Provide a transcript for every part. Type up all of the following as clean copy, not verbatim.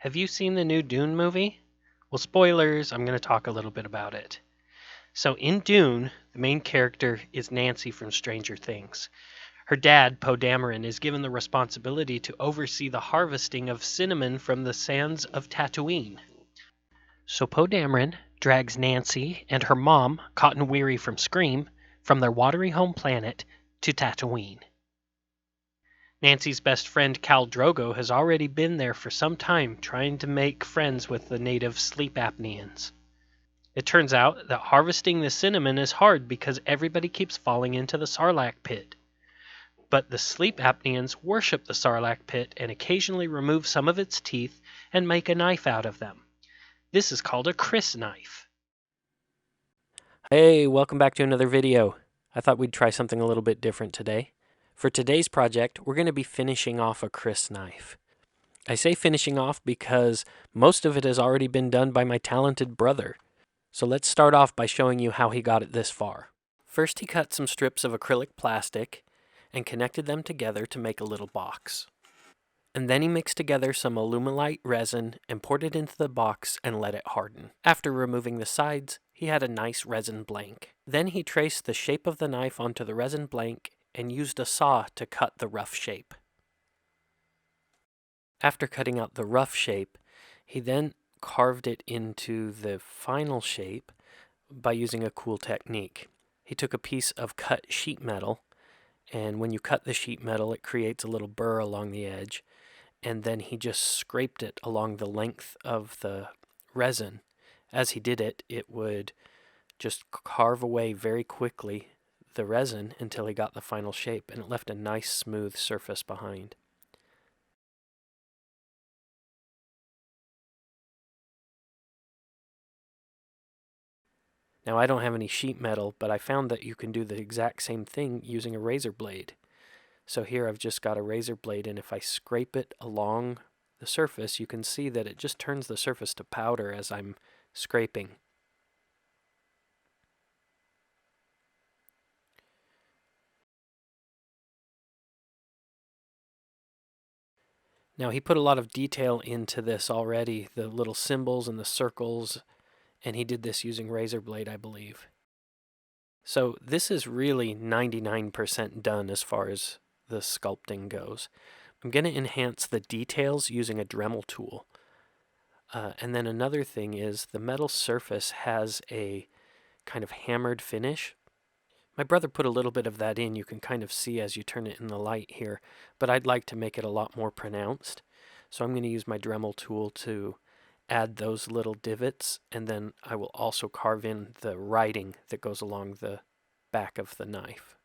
Have you seen the new Dune movie? Well, spoilers, I'm going to talk a little bit about it. So, in Dune, the main character is Nancy from Stranger Things. Her dad, Poe Dameron, is given the responsibility to oversee the harvesting of cinnamon from the sands of Tatooine. So, Poe Dameron drags Nancy and her mom, Cotton Weary from Scream, from their watery home planet to Tatooine. Nancy's best friend Khal Drogo has already been there for some time trying to make friends with the native sleep apneans. It turns out that harvesting the cinnamon is hard because everybody keeps falling into the Sarlacc pit. But the sleep apneans worship the Sarlacc pit and occasionally remove some of its teeth and make a knife out of them. This is called a Crysknife. Hey, welcome back to another video. I thought we'd try something a little bit different today. For today's project, we're going to be finishing off a Crysknife. I say finishing off because most of it has already been done by my talented brother. So let's start off by showing you how he got it this far. First, he cut some strips of acrylic plastic and connected them together to make a little box. And then he mixed together some aluminite resin and poured it into the box and let it harden. After removing the sides, he had a nice resin blank. Then he traced the shape of the knife onto the resin blank and used a saw to cut the rough shape. After cutting out the rough shape, he then carved it into the final shape by using a cool technique. He took a piece of cut sheet metal, and when you cut the sheet metal, it creates a little burr along the edge, and then he just scraped it along the length of the resin. As he did it, it would just carve away very quickly the resin until he got the final shape, and it left a nice smooth surface behind. Now, I don't have any sheet metal, but I found that you can do the exact same thing using a razor blade. So here I've just got a razor blade, and if I scrape it along the surface, you can see that it just turns the surface to powder as I'm scraping. Now, he put a lot of detail into this already, the little symbols and the circles, and he did this using razor blade, I believe. So this is really 99% done as far as the sculpting goes. I'm going to enhance the details using a Dremel tool. And then another thing is the metal surface has a kind of hammered finish. My brother put a little bit of that in. You can kind of see as you turn it in the light here, but I'd like to make it a lot more pronounced. So I'm going to use my Dremel tool to add those little divots, and then I will also carve in the writing that goes along the back of the knife.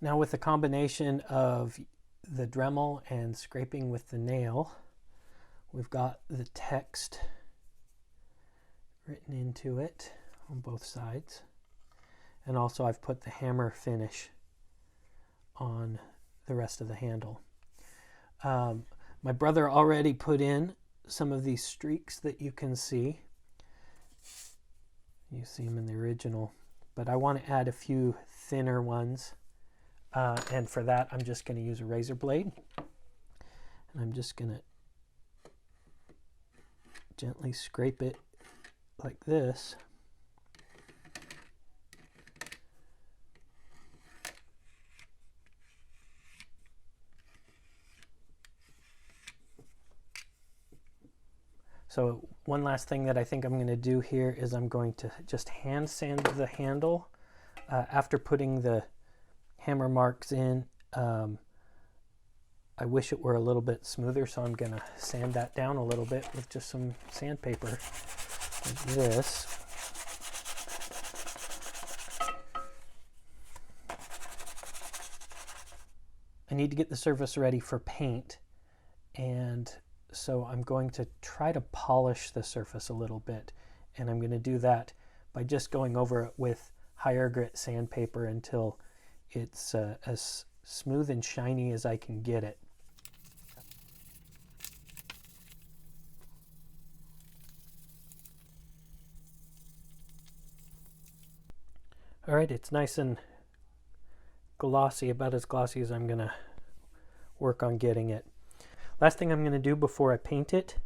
Now, with the combination of the Dremel and scraping with the nail, we've got the text written into it on both sides. And also I've put the hammer finish on the rest of the handle. My brother already put in some of these streaks that you can see. You see them in the original, but I want to add a few thinner ones. And for that, I'm just going to use a razor blade. And I'm just going to gently scrape it like this. So one last thing that I think I'm going to do here is I'm going to just hand sand the handle after putting the hammer marks in. I wish it were a little bit smoother, so I'm gonna sand that down a little bit with just some sandpaper like this. I need to get the surface ready for paint, and so I'm going to try to polish the surface a little bit, and I'm going to do that by just going over it with higher grit sandpaper until it's as smooth and shiny as I can get it. All right, it's nice and glossy, about as glossy as I'm going to work on getting it. Last thing I'm going to do before I paint it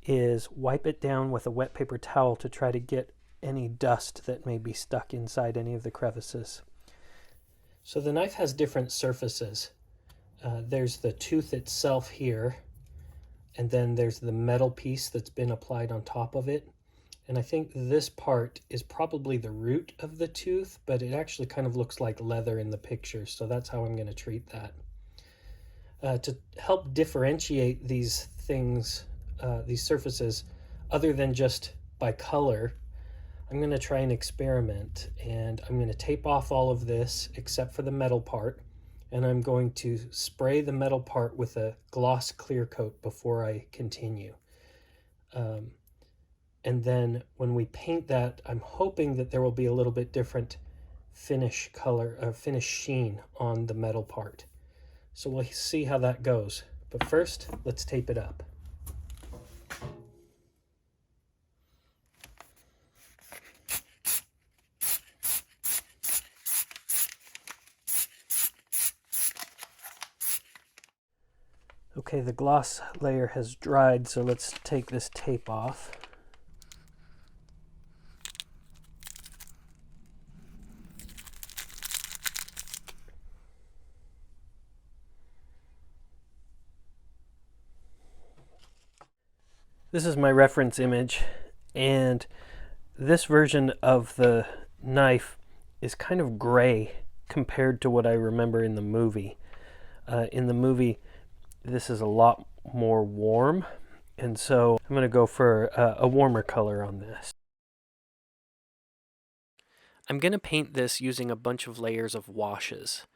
is wipe it down with a wet paper towel to try to get any dust that may be stuck inside any of the crevices. So the knife has different surfaces. There's the tooth itself here, and then there's the metal piece that's been applied on top of it. And I think this part is probably the root of the tooth, but it actually kind of looks like leather in the picture, so that's how I'm going to treat that. To help differentiate these things, these surfaces, other than just by color, I'm going to try an experiment, and I'm going to tape off all of this except for the metal part, and I'm going to spray the metal part with a gloss clear coat before I continue. And then when we paint that, I'm hoping that there will be a little bit different finish color, finish sheen on the metal part. So we'll see how that goes. But first, let's tape it up. Okay, the gloss layer has dried, so let's take this tape off. This is my reference image, and this version of the knife is kind of gray compared to what I remember in the movie. In the movie, this is a lot more warm, and so I'm going to go for a warmer color on this. I'm going to paint this using a bunch of layers of washes.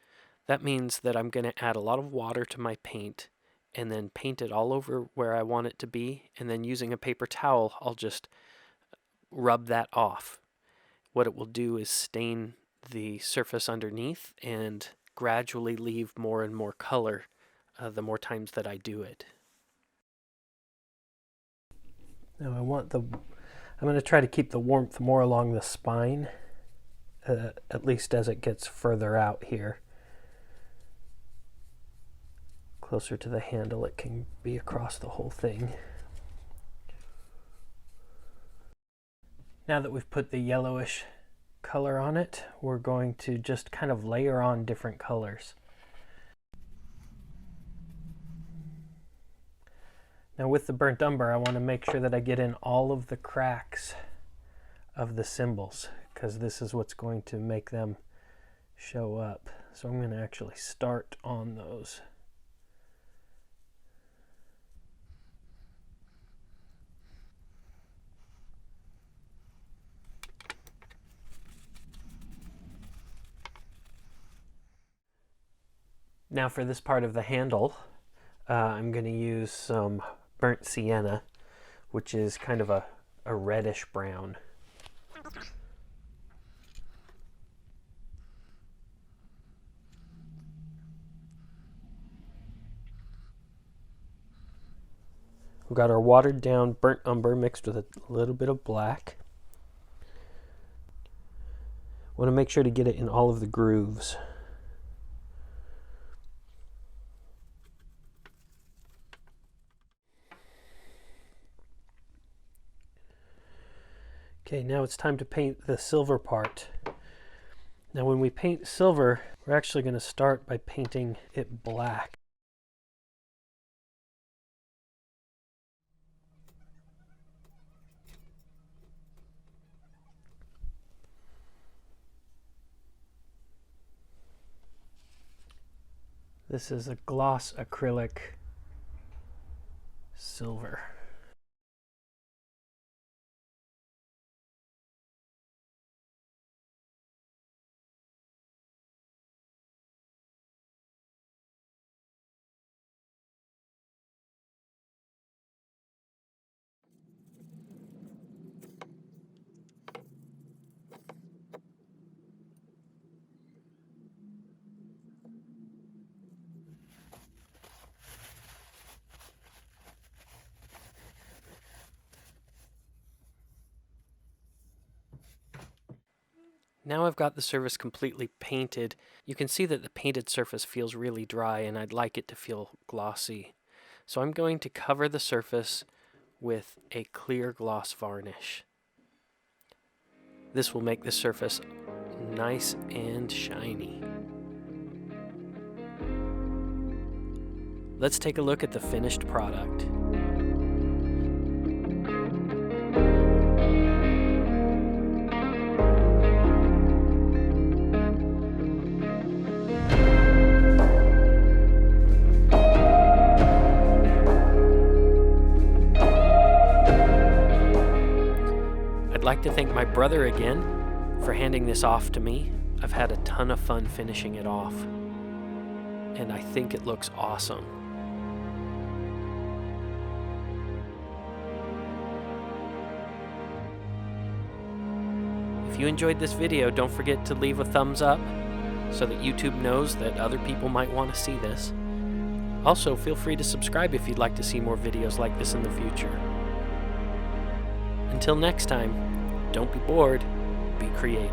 That means that I'm going to add a lot of water to my paint and then paint it all over where I want it to be, and then using a paper towel, I'll just rub that off. What it will do is stain the surface underneath and gradually leave more and more color the more times that I do it. Now I'm going to try to keep the warmth more along the spine, at least as it gets further out here. Closer to the handle, it can be across the whole thing. Now that we've put the yellowish color on it, we're going to just kind of layer on different colors. Now with the burnt umber, I want to make sure that I get in all of the cracks of the symbols, because this is what's going to make them show up. So I'm going to actually start on those. Now for this part of the handle, I'm going to use some burnt sienna, which is kind of a reddish brown. We've got our watered down burnt umber mixed with a little bit of black. Want to make sure to get it in all of the grooves. Okay, now it's time to paint the silver part. Now when we paint silver, we're actually going to start by painting it black. This is a gloss acrylic silver. Now I've got the surface completely painted. You can see that the painted surface feels really dry, and I'd like it to feel glossy. So I'm going to cover the surface with a clear gloss varnish. This will make the surface nice and shiny. Let's take a look at the finished product. I'd like to thank my brother again for handing this off to me. I've had a ton of fun finishing it off, and I think it looks awesome. If you enjoyed this video, don't forget to leave a thumbs up so that YouTube knows that other people might want to see this. Also, feel free to subscribe if you'd like to see more videos like this in the future. Until next time, don't be bored, be creative.